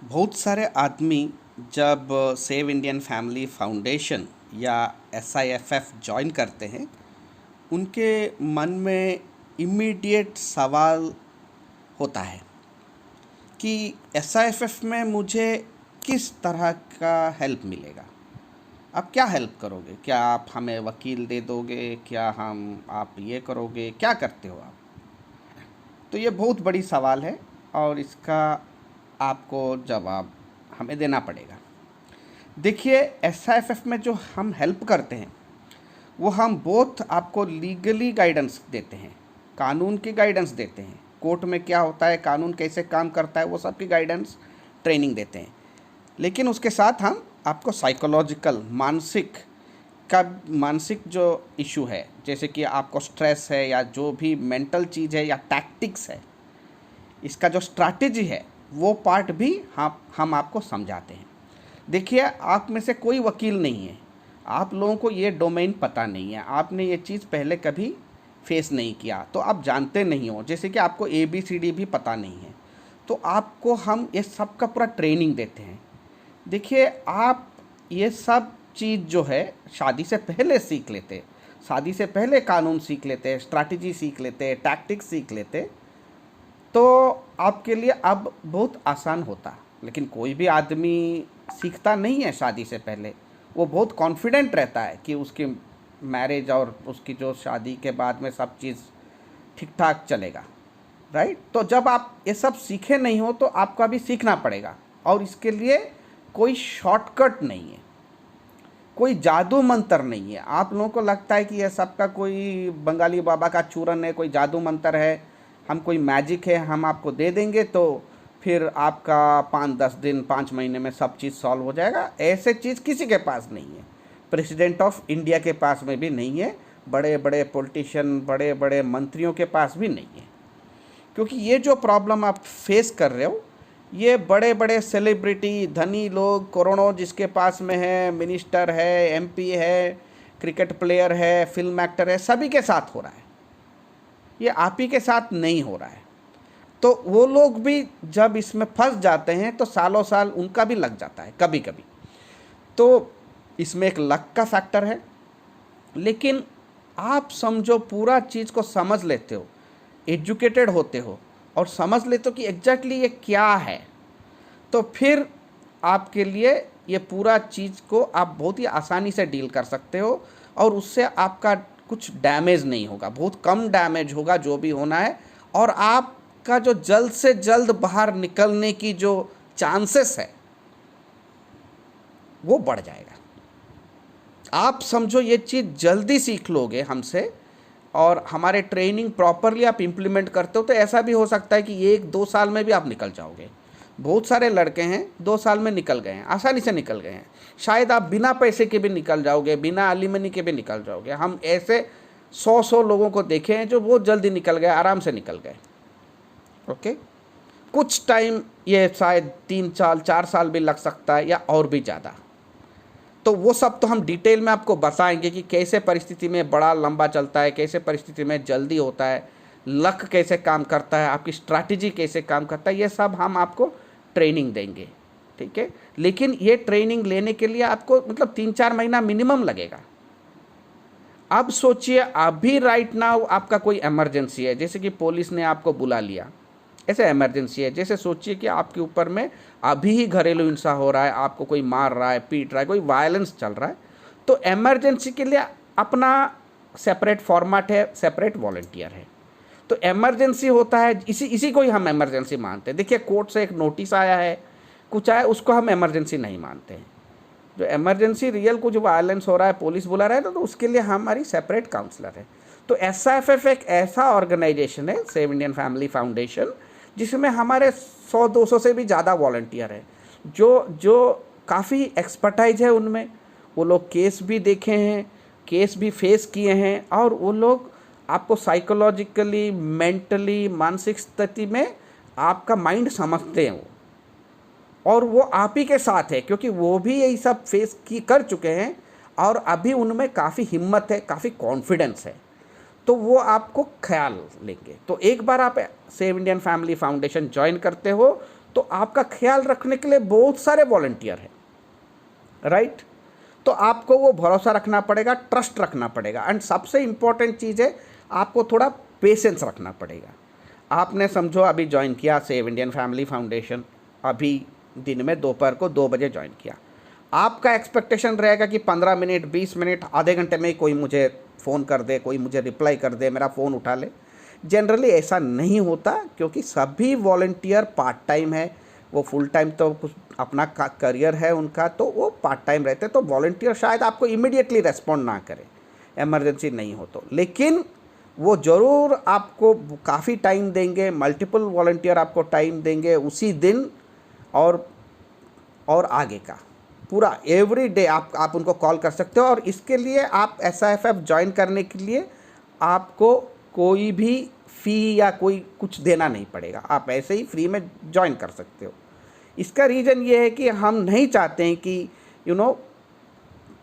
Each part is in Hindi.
बहुत सारे आदमी जब सेव इंडियन फैमिली फाउंडेशन या SIFF जॉइन करते हैं, उनके मन में इमीडिएट सवाल होता है कि SIFF में मुझे किस तरह का हेल्प मिलेगा। आप क्या हेल्प करोगे? क्या आप हमें वकील दे दोगे? क्या आप ये करोगे? क्या करते हो आप? तो ये बहुत बड़ी सवाल है और इसका आपको जवाब हमें देना पड़ेगा। देखिए, SIFF में जो हम हेल्प करते हैं वो हम बोथ आपको लीगली गाइडेंस देते हैं, कानून की गाइडेंस देते हैं, कोर्ट में क्या होता है, कानून कैसे काम करता है, वो सब की गाइडेंस ट्रेनिंग देते हैं। लेकिन उसके साथ हम आपको साइकोलॉजिकल मानसिक जो इशू है, जैसे कि आपको स्ट्रेस है या जो भी मेंटल चीज़ है या टैक्टिक्स है, इसका जो स्ट्रैटेजी है वो पार्ट भी हम आपको समझाते हैं। देखिए, आप में से कोई वकील नहीं है, आप लोगों को ये डोमेन पता नहीं है, आपने ये चीज़ पहले कभी फेस नहीं किया, तो आप जानते नहीं हो। जैसे कि आपको ABCD भी पता नहीं है, तो आपको हम ये सब का पूरा ट्रेनिंग देते हैं। देखिए, आप ये सब चीज़ जो है शादी से पहले सीख लेते, शादी से पहले कानून सीख लेते, स्ट्रैटेजी सीख लेते, टैक्टिक्स सीख लेते, तो आपके लिए अब बहुत आसान होता। लेकिन कोई भी आदमी सीखता नहीं है शादी से पहले, वो बहुत कॉन्फिडेंट रहता है कि उसकी मैरिज और उसकी जो शादी के बाद में सब चीज़ ठीक ठाक चलेगा, राइट। तो जब आप ये सब सीखे नहीं हो तो आपको अभी सीखना पड़ेगा, और इसके लिए कोई शॉर्टकट नहीं है, कोई जादू मंत्र नहीं है। आप लोगों को लगता है कि यह सबका कोई बंगाली बाबा का चूरन है, कोई जादू मंत्र है, हम कोई मैजिक है, हम आपको दे देंगे तो फिर आपका 5-10 दिन 5 महीने में सब चीज़ सॉल्व हो जाएगा। ऐसे चीज़ किसी के पास नहीं है, प्रेसिडेंट ऑफ इंडिया के पास में भी नहीं है, बड़े बड़े पॉलिटिशियन, बड़े बड़े मंत्रियों के पास भी नहीं है। क्योंकि ये जो प्रॉब्लम आप फेस कर रहे हो, ये बड़े बड़े सेलिब्रिटी, धनी लोग, करोड़ों जिसके पास में है, मिनिस्टर है, MP है, क्रिकेट प्लेयर है, फिल्म एक्टर है, सभी के साथ हो रहा है। ये आप ही के साथ नहीं हो रहा है। तो वो लोग भी जब इसमें फंस जाते हैं तो सालों साल उनका भी लग जाता है कभी कभी। तो इसमें एक लक का फैक्टर है। लेकिन आप समझो, पूरा चीज़ को समझ लेते हो, एजुकेटेड होते हो और समझ लेते हो कि एग्जैक्टली ये क्या है, तो फिर आपके लिए ये पूरा चीज़ को आप बहुत ही आसानी से डील कर सकते हो, और उससे आपका कुछ डैमेज नहीं होगा, बहुत कम डैमेज होगा जो भी होना है, और आपका जो जल्द से जल्द बाहर निकलने की जो चांसेस है वो बढ़ जाएगा। आप समझो, ये चीज़ जल्दी सीख लोगे हमसे, और हमारे ट्रेनिंग प्रॉपरली आप इम्प्लीमेंट करते हो तो ऐसा भी हो सकता है कि 1-2 साल में भी आप निकल जाओगे। बहुत सारे लड़के हैं 2 साल में निकल गए हैं, आसानी से निकल गए हैं। शायद आप बिना पैसे के भी निकल जाओगे, बिना एलिमनी के भी निकल जाओगे। हम ऐसे 100 लोगों को देखे हैं जो बहुत जल्दी निकल गए, आराम से निकल गए। ओके, कुछ टाइम, ये शायद 3 साल 4 साल भी लग सकता है या और भी ज़्यादा। तो वो सब तो हम डिटेल में आपको बताएंगे कि कैसे परिस्थिति में बड़ा लंबा चलता है, कैसे परिस्थिति में जल्दी होता है, लक कैसे काम करता है, आपकी स्ट्रैटेजी कैसे काम करता है, ये सब हम आपको ट्रेनिंग देंगे, ठीक है। लेकिन ये ट्रेनिंग लेने के लिए आपको मतलब 3-4 महीना मिनिमम लगेगा। अब सोचिए, अभी राइट नाउ आपका कोई इमरजेंसी है, जैसे कि पुलिस ने आपको बुला लिया, ऐसे इमरजेंसी है। जैसे सोचिए कि आपके ऊपर में अभी ही घरेलू हिंसा हो रहा है, आपको कोई मार रहा है, पीट रहा है, कोई वायलेंस चल रहा है, तो इमरजेंसी के लिए अपना सेपरेट फॉर्मेट है, सेपरेट वॉलंटियर है। तो इमरजेंसी होता है, इसी को ही हम इमरजेंसी मानते हैं। देखिए, कोर्ट से एक नोटिस आया है, कुछ आया, उसको हम इमरजेंसी नहीं मानते हैं। जो इमरजेंसी रियल कुछ वायलेंस हो रहा है, पुलिस बुला रहा है, तो उसके लिए हमारी सेपरेट काउंसलर है। तो SIFF एक ऐसा ऑर्गेनाइजेशन है, सेव इंडियन फैमिली फाउंडेशन, जिसमें हमारे 100-200 से भी ज़्यादा वॉलंटियर है, जो काफ़ी एक्सपर्टाइज है उनमें। वो लोग केस भी देखे हैं, केस भी फेस किए हैं, और वो लोग आपको साइकोलॉजिकली, मेंटली, मानसिक स्थिति में आपका माइंड समझते हैं वो, और वो आप ही के साथ है, क्योंकि वो भी यही सब फेस कर चुके हैं, और अभी उनमें काफ़ी हिम्मत है, काफ़ी कॉन्फिडेंस है, तो वो आपको ख्याल लेंगे। तो एक बार आप save Indian family foundation join करते हो तो आपका ख्याल रखने के लिए बहुत सारे वॉलंटियर हैं, राइट। तो आपको वो भरोसा रखना पड़ेगा, ट्रस्ट रखना पड़ेगा, एंड सबसे इम्पोर्टेंट चीज़ है आपको थोड़ा पेशेंस रखना पड़ेगा। आपने समझो अभी ज्वाइन किया सेव इंडियन फैमिली फाउंडेशन, अभी दिन में दोपहर को 2 बजे ज्वाइन किया, आपका एक्सपेक्टेशन रहेगा कि 15 मिनट 20 मिनट आधे घंटे में कोई मुझे फ़ोन कर दे, कोई मुझे रिप्लाई कर दे, मेरा फ़ोन उठा ले। जनरली ऐसा नहीं होता, क्योंकि सभी वॉलंटियर पार्ट टाइम है, वो फुल टाइम तो कुछ अपना करियर है उनका, तो वो पार्ट टाइम रहते हैं। तो वॉलंटियर शायद आपको इमीडिएटली रेस्पॉन्ड ना करे, इमरजेंसी नहीं हो तो, लेकिन वो ज़रूर आपको काफ़ी टाइम देंगे, मल्टीपल वॉलंटियर आपको टाइम देंगे उसी दिन और आगे का पूरा एवरी डे आप उनको कॉल कर सकते हो। और इसके लिए आप SIFF ज्वाइन करने के लिए आपको कोई भी फ़ी या कोई कुछ देना नहीं पड़ेगा, आप ऐसे ही फ्री में ज्वाइन कर सकते हो। इसका रीज़न ये है कि हम नहीं चाहते हैं कि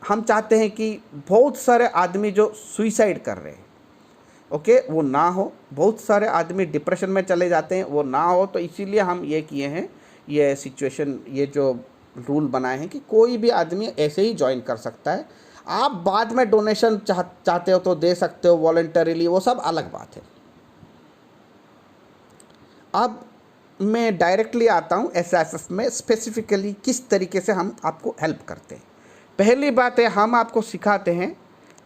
हम चाहते हैं कि बहुत सारे आदमी जो सुइसाइड कर रहे हैं, ओके, वो ना हो। बहुत सारे आदमी डिप्रेशन में चले जाते हैं, वो ना हो। तो इसीलिए हम ये किए हैं, ये सिचुएशन, ये जो रूल बनाए हैं कि कोई भी आदमी ऐसे ही ज्वाइन कर सकता है। आप बाद में डोनेशन चाहते हो तो दे सकते हो वॉलंटरीली, वो सब अलग बात है। अब मैं डायरेक्टली आता हूँ SIFF में स्पेसिफिकली किस तरीके से हम आपको हेल्प करते हैं। पहली बात है, हम आपको सिखाते हैं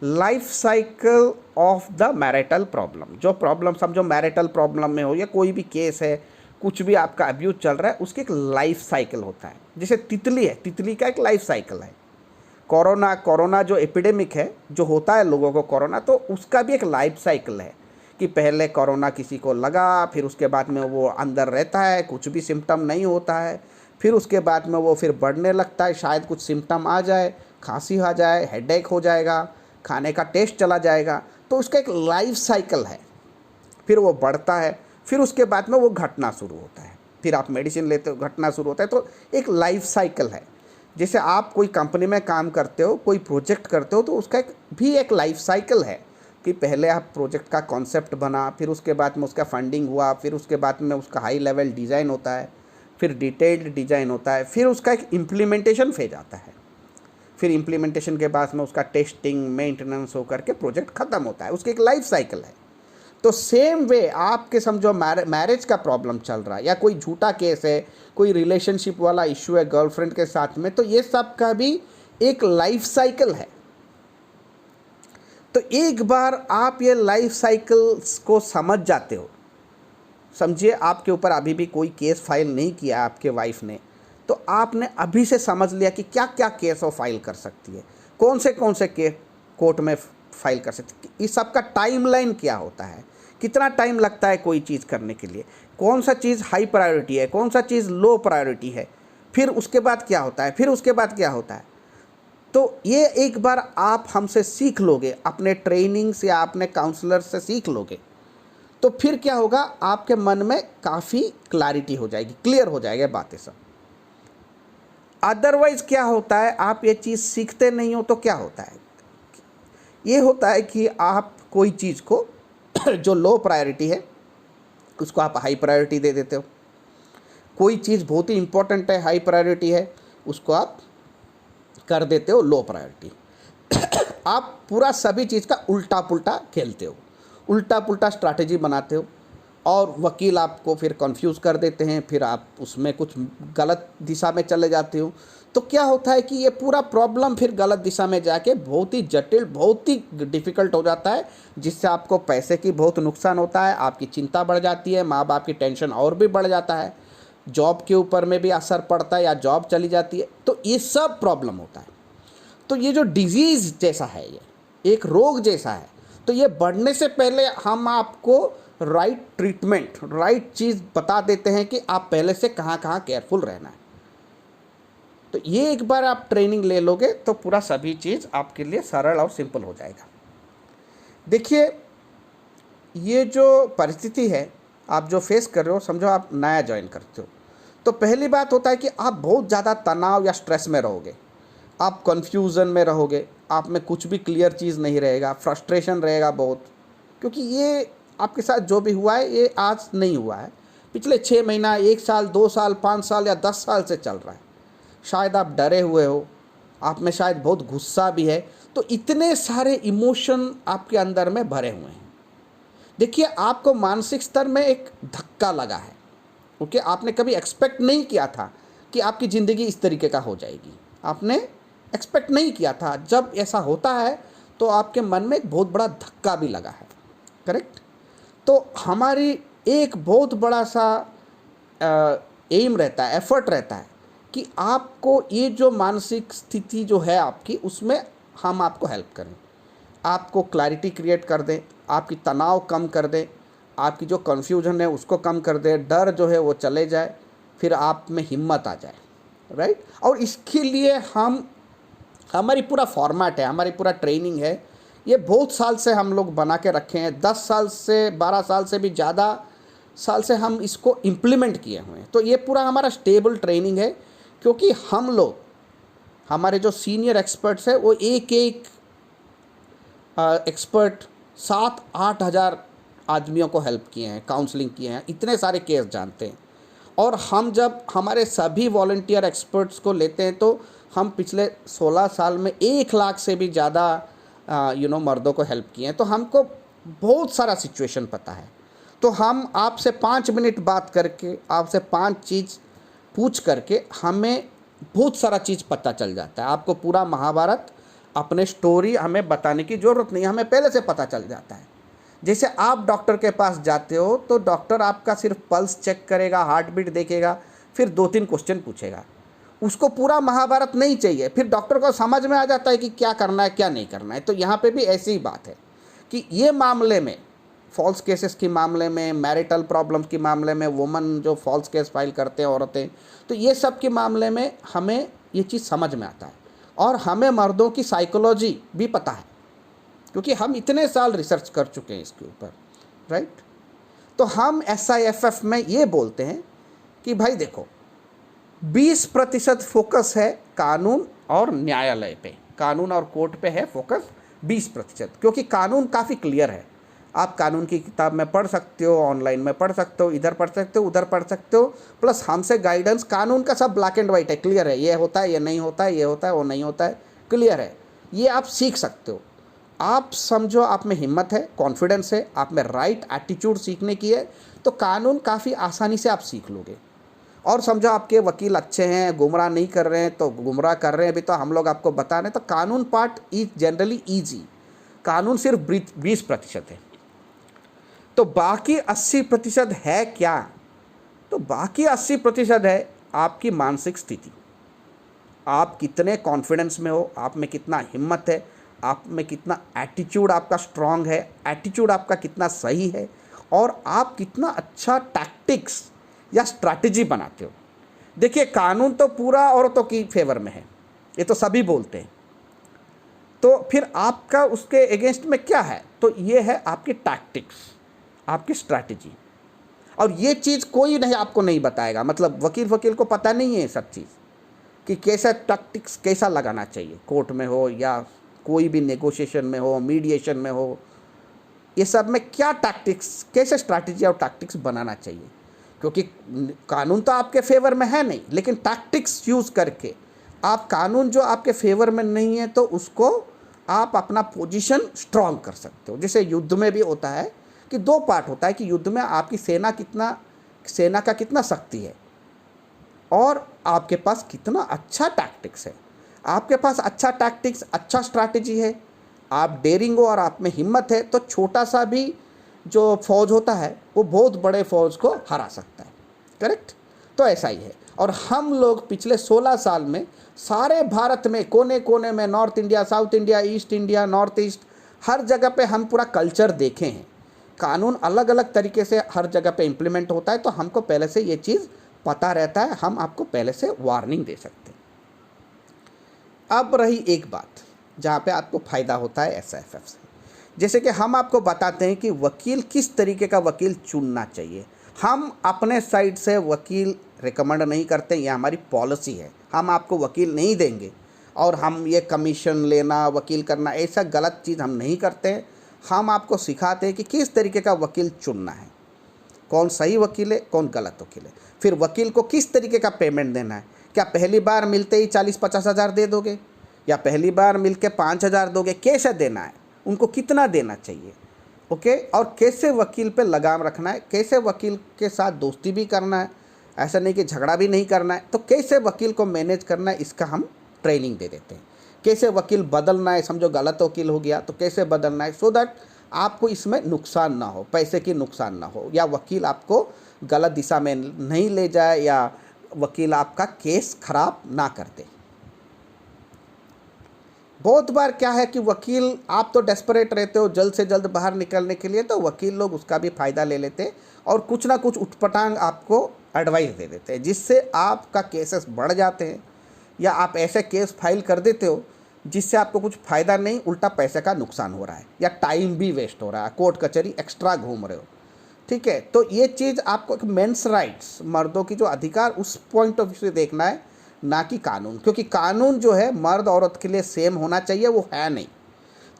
life cycle of the marital problem. जो प्रॉब्लम समझो मैरिटल प्रॉब्लम में हो या कोई भी केस है, कुछ भी आपका अब्यूज चल रहा है, उसकी एक लाइफ साइकिल होता है। जैसे तितली है, तितली का एक लाइफ साइकिल है। कोरोना जो एपिडेमिक है, जो होता है लोगों को कोरोना, तो उसका भी एक लाइफ साइकिल है कि पहले कोरोना किसी को लगा, फिर उसके बाद में वो अंदर रहता है, कुछ भी सिम्टम नहीं होता है, फिर उसके बाद में वो फिर बढ़ने लगता है, शायद कुछ सिम्टम आ जाए, खांसी आ जाए, हेडेक हो जाएगा, खाने का टेस्ट चला जाएगा। तो उसका एक लाइफ साइकिल है, फिर वो बढ़ता है, फिर उसके बाद में वो घटना शुरू होता है, फिर आप मेडिसिन लेते हो, घटना शुरू होता है। तो एक लाइफ साइकिल है। जैसे आप कोई कंपनी में काम करते हो, कोई प्रोजेक्ट करते हो, तो उसका एक लाइफ साइकिल है कि पहले आप प्रोजेक्ट का कॉन्सेप्ट बना, फिर उसके बाद में उसका फंडिंग हुआ, फिर उसके बाद में उसका हाई लेवल डिज़ाइन होता है, फिर डिटेल्ड डिज़ाइन होता है, फिर उसका एक इम्प्लीमेंटेशन फेज आता है, फिर इम्प्लीमेंटेशन के बाद में उसका टेस्टिंग मेंटेनेंस होकर के प्रोजेक्ट ख़त्म होता है। उसकी एक लाइफ साइकिल है। तो सेम वे आपके समझो मैरिज का प्रॉब्लम चल रहा है, या कोई झूठा केस है, कोई रिलेशनशिप वाला इश्यू है गर्लफ्रेंड के साथ में, तो ये सब का भी एक लाइफ साइकिल है। तो एक बार आप ये लाइफ साइकिल्स को समझ जाते हो, समझिए आपके ऊपर अभी भी कोई केस फाइल नहीं किया आपके वाइफ ने, तो आपने अभी से समझ लिया कि क्या क्या केस वो फाइल कर सकती है, कौन से केस कोर्ट में फाइल कर सकती है, इस सब का टाइमलाइन क्या होता है, कितना टाइम लगता है कोई चीज़ करने के लिए, कौन सा चीज़ हाई प्रायोरिटी है, कौन सा चीज़ लो प्रायोरिटी है, फिर उसके बाद क्या होता है, फिर उसके बाद क्या होता है। तो ये एक बार आप हमसे सीख लोगे, अपने ट्रेनिंग्स या अपने काउंसलर से सीख लोगे, तो फिर क्या होगा, आपके मन में काफ़ी क्लैरिटी हो जाएगी, क्लियर हो जाएगा बातें सब। अदरवाइज़ क्या होता है, आप ये चीज़ सीखते नहीं हो तो क्या होता है, ये होता है कि आप कोई चीज़ को जो लो प्रायोरिटी है उसको आप हाई प्रायोरिटी दे देते हो, कोई चीज़ बहुत ही इंपॉर्टेंट है, हाई प्रायोरिटी है, उसको आप कर देते हो लो प्रायोरिटी। आप पूरा सभी चीज़ का उल्टा पुल्टा खेलते हो, उल्टा पुल्टा स्ट्रैटेजी बनाते हो, और वकील आपको फिर कंफ्यूज कर देते हैं, फिर आप उसमें कुछ गलत दिशा में चले जाते हो। तो क्या होता है कि ये पूरा प्रॉब्लम फिर गलत दिशा में जाके बहुत ही जटिल, बहुत ही डिफ़िकल्ट हो जाता है, जिससे आपको पैसे की बहुत नुकसान होता है, आपकी चिंता बढ़ जाती है, माँ बाप की टेंशन और भी बढ़ जाता है, जॉब के ऊपर में भी असर पड़ता है या जॉब चली जाती है। तो ये सब प्रॉब्लम होता है। तो ये जो डिजीज़ जैसा है, ये एक रोग जैसा है, तो ये बढ़ने से पहले हम आपको राइट ट्रीटमेंट, राइट चीज़ बता देते हैं कि आप पहले से कहाँ कहाँ केयरफुल रहना है। तो ये एक बार आप ट्रेनिंग ले लोगे तो पूरा सभी चीज़ आपके लिए सरल और सिंपल हो जाएगा। देखिए, ये जो परिस्थिति है आप जो फेस कर रहे हो, समझो आप नया ज्वाइन करते हो, तो पहली बात होता है कि आप बहुत ज़्यादा तनाव या स्ट्रेस में रहोगे, आप कन्फ्यूज़न में रहोगे, आप में कुछ भी क्लियर चीज़ नहीं रहेगा, फ्रस्ट्रेशन रहेगा बहुत, क्योंकि ये आपके साथ जो भी हुआ है ये आज नहीं हुआ है, पिछले 6 महीना, 1 साल, 2 साल, 5 साल या 10 साल से चल रहा है। शायद आप डरे हुए हो, आप में शायद बहुत गुस्सा भी है, तो इतने सारे इमोशन आपके अंदर में भरे हुए हैं। देखिए, आपको मानसिक स्तर में एक धक्का लगा है, ओके। आपने कभी एक्सपेक्ट नहीं किया था कि आपकी ज़िंदगी इस तरीके का हो जाएगी, आपने एक्सपेक्ट नहीं किया था। जब ऐसा होता है तो आपके मन में एक बहुत बड़ा धक्का भी लगा है, करेक्ट। तो हमारी एक बहुत बड़ा सा एम रहता है, एफर्ट रहता है कि आपको ये जो मानसिक स्थिति जो है आपकी, उसमें हम आपको हेल्प करें, आपको क्लैरिटी क्रिएट कर दें, आपकी तनाव कम कर दें, आपकी जो कन्फ्यूजन है उसको कम कर दें, डर जो है वो चले जाए, फिर आप में हिम्मत आ जाए, राइट। और इसके लिए हमारी पूरा फॉर्मेट है, हमारी पूरा ट्रेनिंग है, ये बहुत साल से हम लोग बना के रखे हैं। 10 साल से 12 साल से भी ज़्यादा साल से हम इसको इम्प्लीमेंट किए हुए हैं। तो ये पूरा हमारा स्टेबल ट्रेनिंग है, क्योंकि हम लोग, हमारे जो सीनियर एक्सपर्ट्स हैं वो एक एक्सपर्ट 7-8 हज़ार आदमियों को हेल्प किए हैं, काउंसलिंग किए हैं, इतने सारे केस जानते हैं। और हम जब हमारे सभी वॉलंटियर एक्सपर्ट्स को लेते हैं तो हम पिछले 16 साल में 1 लाख से भी ज़्यादा मर्दों को हेल्प किए हैं। तो हमको बहुत सारा सिचुएशन पता है। तो हम आपसे 5 मिनट बात करके, आपसे 5 चीज़ पूछ करके हमें बहुत सारा चीज़ पता चल जाता है। आपको पूरा महाभारत, अपने स्टोरी हमें बताने की ज़रूरत नहीं, हमें पहले से पता चल जाता है। जैसे आप डॉक्टर के पास जाते हो तो डॉक्टर आपका सिर्फ पल्स चेक करेगा, हार्ट बीट देखेगा, फिर 2-3 क्वेश्चन पूछेगा। उसको पूरा महाभारत नहीं चाहिए, फिर डॉक्टर को समझ में आ जाता है कि क्या करना है क्या नहीं करना है। तो यहाँ पे भी ऐसी ही बात है कि ये मामले में, फॉल्स केसेस के मामले में, मैरिटल प्रॉब्लम्स के मामले में, वुमन जो फॉल्स केस फाइल करते हैं औरतें, तो ये सब के मामले में हमें ये चीज़ समझ में आता है। और हमें मर्दों की साइकोलॉजी भी पता है, क्योंकि हम इतने साल रिसर्च कर चुके हैं इसके ऊपर, राइट। तो हम SIFF में ये बोलते हैं कि भाई देखो, 20% फोकस है कानून और न्यायालय पे, कानून और कोर्ट पे है फोकस 20%, क्योंकि कानून काफ़ी क्लियर है। आप कानून की किताब में पढ़ सकते हो, ऑनलाइन में पढ़ सकते हो, इधर पढ़ सकते हो, उधर पढ़ सकते हो, प्लस हमसे गाइडेंस। कानून का सब ब्लैक एंड वाइट है, क्लियर है, ये होता है, ये नहीं होता है, ये होता है, वो नहीं होता है, क्लियर है। ये आप सीख सकते हो। आप समझो आप में हिम्मत है, कॉन्फिडेंस है, आप में राइट एटीट्यूड सीखने की है, तो कानून काफ़ी आसानी से आप सीख लोगे। और समझो आपके वकील अच्छे हैं, गुमराह नहीं कर रहे हैं, तो गुमराह कर रहे हैं अभी तो हम लोग आपको बता रहे हैं, तो कानून पार्ट इज जनरली ईजी। कानून सिर्फ 20% है। तो बाकी 80% है क्या? तो बाकी 80% है आपकी मानसिक स्थिति। आप कितने कॉन्फिडेंस में हो, आप में कितना हिम्मत है, आप में कितना एटीट्यूड आपका स्ट्रांग है, एटीट्यूड आपका कितना सही है, और आप कितना अच्छा टैक्टिक्स या स्ट्रैटेजी बनाते हो। देखिए, कानून तो पूरा औरतों की फेवर में है, ये तो सभी बोलते हैं। तो फिर आपका उसके अगेंस्ट में क्या है? तो ये है आपकी टैक्टिक्स, आपकी स्ट्रैटेजी। और ये चीज़ कोई नहीं आपको नहीं बताएगा, मतलब वकील को पता नहीं है सब चीज़ कि कैसा टैक्टिक्स कैसा लगाना चाहिए, कोर्ट में हो या कोई भी नेगोशिएशन में हो, मीडिएशन में हो, ये सब में क्या टैक्टिक्स, कैसे स्ट्रैटेजी और टैक्टिक्स बनाना चाहिए। क्योंकि कानून तो आपके फेवर में है नहीं, लेकिन टैक्टिक्स यूज़ करके आप, कानून जो आपके फेवर में नहीं है तो उसको आप अपना पोजीशन स्ट्रांग कर सकते हो। जैसे युद्ध में भी होता है कि 2 पार्ट होता है कि युद्ध में आपकी सेना का कितना शक्ति है और आपके पास कितना अच्छा टैक्टिक्स है। आपके पास अच्छा टैक्टिक्स, अच्छा स्ट्रैटेजी है, आप डेयरिंग हो और आप में हिम्मत है, तो छोटा सा भी जो फौज होता है वो बहुत बड़े फौज को हरा सकता है, करेक्ट। तो ऐसा ही है। और हम लोग पिछले 16 साल में सारे भारत में कोने कोने में, north India, south India, east India, north east, हर जगह पे हम पूरा कल्चर देखे हैं। कानून अलग अलग तरीके से हर जगह पे इम्प्लीमेंट होता है, तो हमको पहले से ये चीज़ पता रहता है, हम आपको पहले से वार्निंग दे सकते हैं। अब रही एक बात जहाँ पे आपको फ़ायदा होता है SIFF से, जैसे कि हम आपको बताते हैं कि वकील किस तरीके का वकील चुनना चाहिए। हम अपने साइड से वकील रिकमेंड नहीं करते, ये हमारी पॉलिसी है। हम आपको वकील नहीं देंगे और हम ये कमीशन लेना, वकील करना, ऐसा गलत चीज़ हम नहीं करते। हम आपको सिखाते हैं कि किस तरीके का वकील चुनना है। कौन सही वकील है, कौन गलत वकील है। फिर वकील को किस तरीके का पेमेंट देना है, क्या पहली बार मिलते ही 40-50 हज़ार दे दोगे, या पहली बार मिल के 5,000 दोगे, कैसे देना है, उनको कितना देना चाहिए, ओके। और कैसे वकील पे लगाम रखना है, कैसे वकील के साथ दोस्ती भी करना है, ऐसा नहीं कि झगड़ा भी नहीं करना है, तो कैसे वकील को मैनेज करना है, इसका हम ट्रेनिंग दे देते हैं। कैसे वकील बदलना है, समझो गलत वकील हो गया तो कैसे बदलना है, सो दैट आपको इसमें नुकसान ना हो, पैसे की नुकसान ना हो, या वकील आपको गलत दिशा में नहीं ले जाए, या वकील आपका केस खराब ना कर दे। बहुत बार क्या है कि वकील, आप तो डेस्परेट रहते हो जल्द से जल्द बाहर निकलने के लिए, तो वकील लोग उसका भी फ़ायदा ले लेते हैं और कुछ ना कुछ उठपटांग आपको एडवाइस दे देते हैं, जिससे आपका केसेस बढ़ जाते हैं, या आप ऐसे केस फाइल कर देते हो जिससे आपको कुछ फ़ायदा नहीं, उल्टा पैसे का नुकसान हो रहा है, या टाइम भी वेस्ट हो रहा है, कोर्ट कचहरी एक्स्ट्रा घूम रहे हो, ठीक है। तो ये चीज़ आपको एक मेंस राइट्स, मर्दों की जो अधिकार, उस पॉइंट ऑफ व्यू से देखना है, ना कि कानून, क्योंकि कानून जो है मर्द औरत के लिए सेम होना चाहिए, वो है नहीं।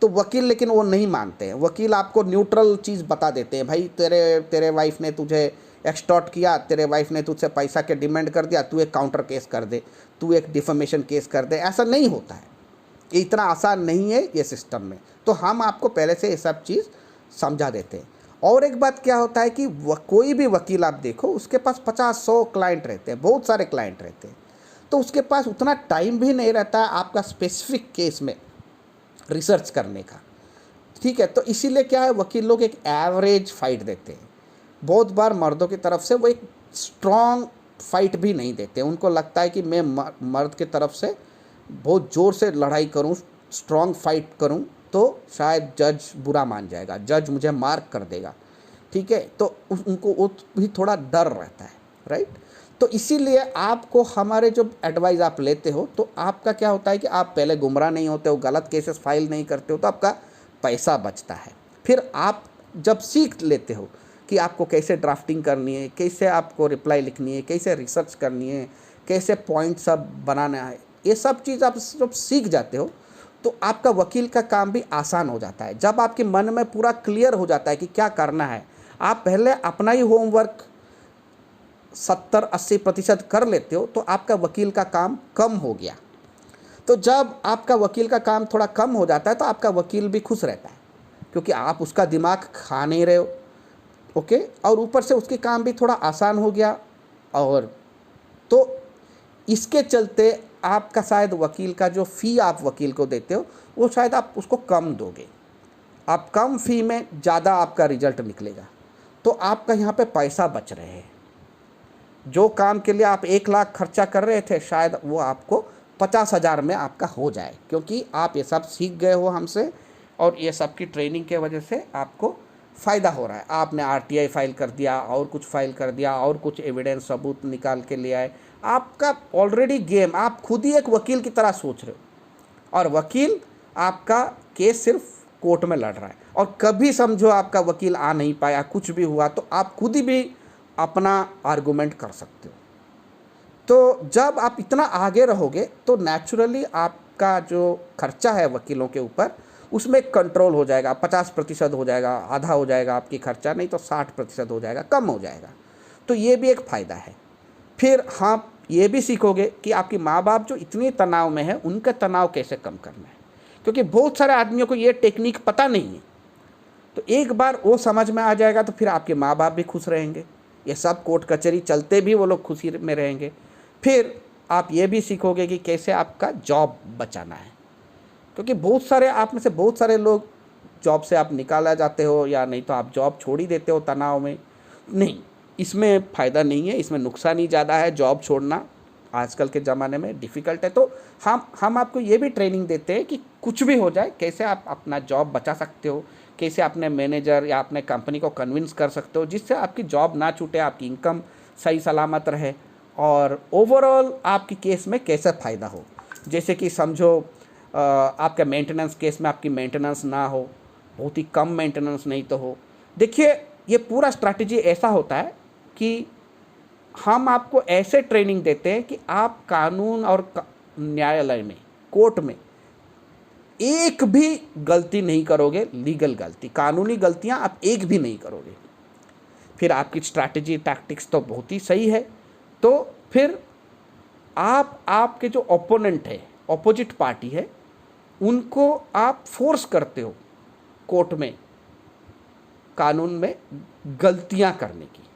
तो वकील लेकिन वो नहीं मानते हैं, वकील आपको न्यूट्रल चीज़ बता देते हैं, भाई तेरे वाइफ ने तुझे एक्सटॉर्ट किया, तेरे वाइफ ने तुझसे पैसा के डिमांड कर दिया, तू एक काउंटर केस कर दे, तू एक डिफेमेशन केस कर दे। ऐसा नहीं होता है, ये इतना आसान नहीं है ये सिस्टम में। तो हम आपको पहले से ये सब चीज़ समझा देते हैं। और एक बात क्या होता है कि कोई भी वकील आप देखो, उसके पास 50-100 क्लाइंट रहते हैं, बहुत सारे क्लाइंट रहते हैं, तो उसके पास उतना टाइम भी नहीं रहता है आपका स्पेसिफिक केस में रिसर्च करने का, ठीक है। तो इसीलिए क्या है, वकील लोग एक एवरेज फाइट देते हैं। बहुत बार मर्दों की तरफ से वो एक स्ट्रॉन्ग फाइट भी नहीं देते, उनको लगता है कि मैं मर्द की तरफ से बहुत ज़ोर से लड़ाई करूं, स्ट्रॉन्ग फाइट करूं, तो शायद जज बुरा मान जाएगा, जज मुझे मार्क कर देगा, ठीक है। तो उनको वो भी थोड़ा डर रहता है, राइट। तो इसीलिए आपको हमारे जो एडवाइस आप लेते हो, तो आपका क्या होता है कि आप पहले गुमराह नहीं होते हो, गलत केसेस फाइल नहीं करते हो, तो आपका पैसा बचता है। फिर आप जब सीख लेते हो कि आपको कैसे ड्राफ्टिंग करनी है, कैसे आपको रिप्लाई लिखनी है, कैसे रिसर्च करनी है, कैसे पॉइंट सब बनाना है, ये सब चीज़ आप जब सीख जाते हो, तो आपका वकील का काम भी आसान हो जाता है। जब आपके मन में पूरा क्लियर हो जाता है कि क्या करना है, आप पहले अपना ही होमवर्क 70-80% कर लेते हो, तो आपका वकील का काम कम हो गया। तो जब आपका वकील का काम थोड़ा कम हो जाता है, तो आपका वकील भी खुश रहता है, क्योंकि आप उसका दिमाग खा नहीं रहे हो, ओके। और ऊपर से उसके काम भी थोड़ा आसान हो गया, और तो इसके चलते आपका शायद वकील का जो फ़ी आप वकील को देते हो, वो शायद आप उसको कम दोगे, आप कम फ़ी में ज़्यादा आपका रिजल्ट निकलेगा। तो आपका यहाँ पे पैसा बच रहे हैं। जो काम के लिए आप 1 लाख खर्चा कर रहे थे, शायद वो आपको 50,000 में आपका हो जाए, क्योंकि आप ये सब सीख गए हो हमसे, और ये सब की ट्रेनिंग के वजह से आपको फ़ायदा हो रहा है। आपने RTI फाइल कर दिया, और कुछ फाइल कर दिया, और कुछ एविडेंस सबूत निकाल के ले आए, आपका ऑलरेडी गेम, आप खुद ही एक वकील की तरह सोच रहे हो, और वकील आपका केस सिर्फ कोर्ट में लड़ रहा है। और कभी समझो आपका वकील आ नहीं पाया, कुछ भी हुआ, तो आप खुद ही भी अपना आर्गूमेंट कर सकते हो। तो जब आप इतना आगे रहोगे, तो नेचुरली आपका जो खर्चा है वकीलों के ऊपर, उसमें कंट्रोल हो जाएगा, 50% हो जाएगा, आधा हो जाएगा आपकी खर्चा, नहीं तो 60% हो जाएगा, कम हो जाएगा। तो ये भी एक फ़ायदा है। फिर हाँ, ये भी सीखोगे कि आपके माँ बाप जो इतने तनाव में है, उनका तनाव कैसे कम करना है, क्योंकि बहुत सारे आदमियों को ये टेक्निक पता नहीं है। तो एक बार वो समझ में आ जाएगा, तो फिर आपके माँ बाप भी खुश रहेंगे, ये सब कोर्ट कचहरी चलते भी वो लोग खुशी में रहेंगे। फिर आप ये भी सीखोगे कि कैसे आपका जॉब बचाना है, क्योंकि बहुत सारे आप में से बहुत सारे लोग जॉब से आप निकाला जाते हो, या नहीं तो आप जॉब छोड़ ही देते हो तनाव में। नहीं, इसमें फ़ायदा नहीं है, इसमें नुकसान ही ज़्यादा है। जॉब छोड़ना आजकल के ज़माने में डिफ़िकल्ट है। तो हम आपको ये भी ट्रेनिंग देते हैं कि कुछ भी हो जाए, कैसे आप अपना जॉब बचा सकते हो, कैसे अपने मैनेजर या अपने कंपनी को कन्विंस कर सकते हो, जिससे आपकी जॉब ना छूटे, आपकी इनकम सही सलामत रहे, और ओवरऑल आपकी केस में कैसे फ़ायदा हो। जैसे कि समझो आपका मेंटेनेंस केस में आपकी मेंटेनेंस ना हो, बहुत ही कम मेंटेनेंस नहीं तो हो। देखिए, ये पूरा स्ट्रैटेजी ऐसा होता है कि हम आपको ऐसे ट्रेनिंग देते हैं कि आप कानून और न्यायालय में, कोर्ट में एक भी गलती नहीं करोगे, लीगल गलती, कानूनी गलतियां आप एक भी नहीं करोगे। फिर आपकी स्ट्रैटेजी टैक्टिक्स तो बहुत ही सही है, तो फिर आपके जो ओपोनेंट है, ऑपोजिट पार्टी है, उनको आप फोर्स करते हो कोर्ट में, कानून में गलतियां करने की,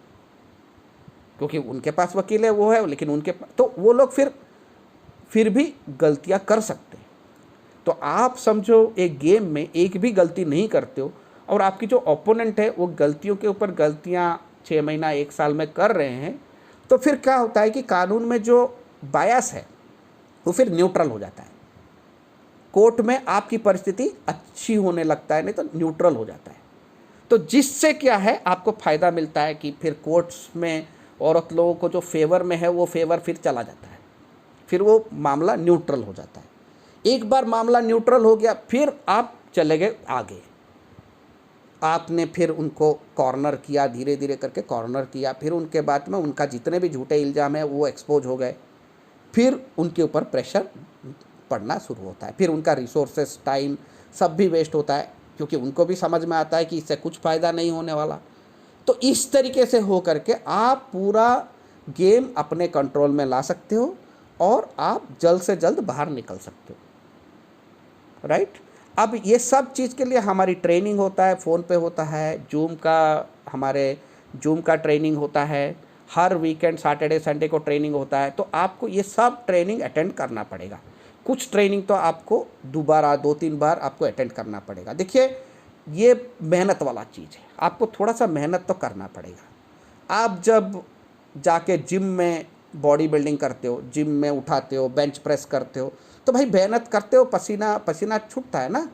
क्योंकि उनके पास वकील है वो है, लेकिन तो वो लोग फिर भी गलतियां कर सकते हैं। तो आप समझो एक गेम में एक भी गलती नहीं करते हो और आपकी जो ओपोनेंट है वो गलतियों के ऊपर गलतियां 6 महीना 1 साल में कर रहे हैं, तो फिर क्या होता है कि कानून में जो बायस है वो फिर न्यूट्रल हो जाता है। कोर्ट में आपकी परिस्थिति अच्छी होने लगता है, नहीं तो न्यूट्रल हो जाता है। तो जिससे क्या है, आपको फ़ायदा मिलता है कि फिर कोर्ट्स में औरत लोगों को जो फेवर में है वो फेवर फिर चला जाता है, फिर वो मामला न्यूट्रल हो जाता है। एक बार मामला न्यूट्रल हो गया, फिर आप चले गए आगे, आपने फिर उनको कॉर्नर किया, धीरे धीरे करके कॉर्नर किया, फिर उनके बाद में उनका जितने भी झूठे इल्ज़ाम है वो एक्सपोज हो गए, फिर उनके ऊपर प्रेशर पड़ना शुरू होता है, फिर उनका रिसोर्सेस टाइम सब भी वेस्ट होता है, क्योंकि उनको भी समझ में आता है कि इससे कुछ फ़ायदा नहीं होने वाला। तो इस तरीके से हो करके आप पूरा गेम अपने कंट्रोल में ला सकते हो और आप जल्द से जल्द बाहर निकल सकते हो, राइट। अब ये सब चीज़ के लिए हमारी ट्रेनिंग होता है, फ़ोन पे होता है, हमारे जूम का ट्रेनिंग होता है, हर वीकेंड सैटरडे संडे को ट्रेनिंग होता है। तो आपको ये सब ट्रेनिंग अटेंड करना पड़ेगा। कुछ ट्रेनिंग तो आपको दोबारा 2-3 बार आपको अटेंड करना पड़ेगा। देखिए ये मेहनत वाला चीज़ है, आपको थोड़ा सा मेहनत तो करना पड़ेगा। आप जब जाके जिम में बॉडी बिल्डिंग करते हो, जिम में उठाते हो, बेंच प्रेस करते हो, तो भाई मेहनत करते हो, पसीना पसीना छूटता है ना।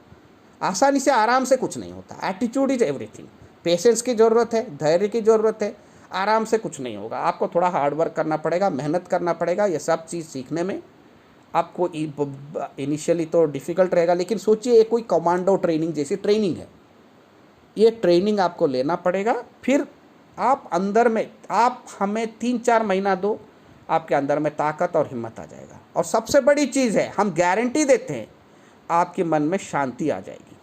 आसानी से आराम से कुछ नहीं होता। Attitude is everything. पेशेंस की ज़रूरत है, धैर्य की ज़रूरत है। आराम से कुछ नहीं होगा, आपको थोड़ा हार्ड वर्क करना पड़ेगा, मेहनत करना पड़ेगा। ये सब चीज़ सीखने में आपको इनिशियली तो डिफ़िकल्ट रहेगा, लेकिन सोचिए ये कोई कमांडो ट्रेनिंग जैसी ट्रेनिंग है। ये ट्रेनिंग आपको लेना पड़ेगा, फिर आप अंदर में, आप हमें 3-4 महीना दो, आपके अंदर में ताकत और हिम्मत आ जाएगा। और सबसे बड़ी चीज़ है, हम गारंटी देते हैं, आपके मन में शांति आ जाएगी,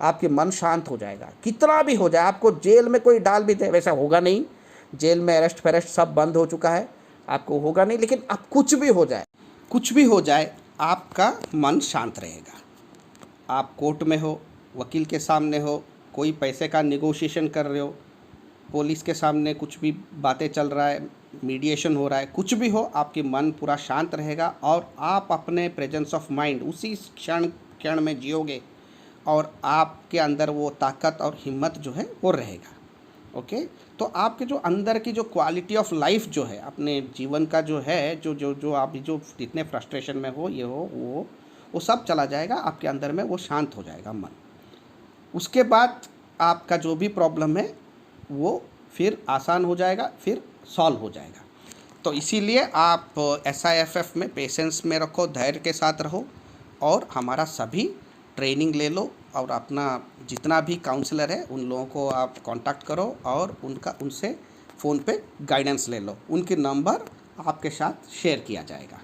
आपके मन शांत हो जाएगा। कितना भी हो जाए, आपको जेल में कोई डाल भी दे, वैसा होगा नहीं, जेल में अरेस्ट फरेस्ट सब बंद हो चुका है, आपको होगा नहीं, लेकिन अब कुछ भी हो जाए, आपका मन शांत रहेगा। आप कोर्ट में हो, वकील के सामने हो, कोई पैसे का निगोशिएशन कर रहे हो, पुलिस के सामने कुछ भी बातें चल रहा है, मीडिएशन हो रहा है, कुछ भी हो, आपकी मन पूरा शांत रहेगा और आप अपने प्रेजेंस ऑफ माइंड उसी क्षण में जियोगे और आपके अंदर वो ताकत और हिम्मत जो है वो रहेगा। ओके, तो आपके जो अंदर की जो क्वालिटी ऑफ लाइफ जो है, अपने जीवन का जो है, जो आप जो जितने फ्रस्ट्रेशन में हो, ये हो वो सब चला जाएगा, आपके अंदर में वो शांत हो जाएगा मन। उसके बाद आपका जो भी प्रॉब्लम है वो फिर आसान हो जाएगा, फिर सॉल्व हो जाएगा। तो इसीलिए आप SIFF में पेशेंस में रखो, धैर्य के साथ रहो और हमारा सभी ट्रेनिंग ले लो और अपना जितना भी काउंसलर है उन लोगों को आप कांटेक्ट करो और उनसे फ़ोन पे गाइडेंस ले लो। उनके नंबर आपके साथ शेयर किया जाएगा।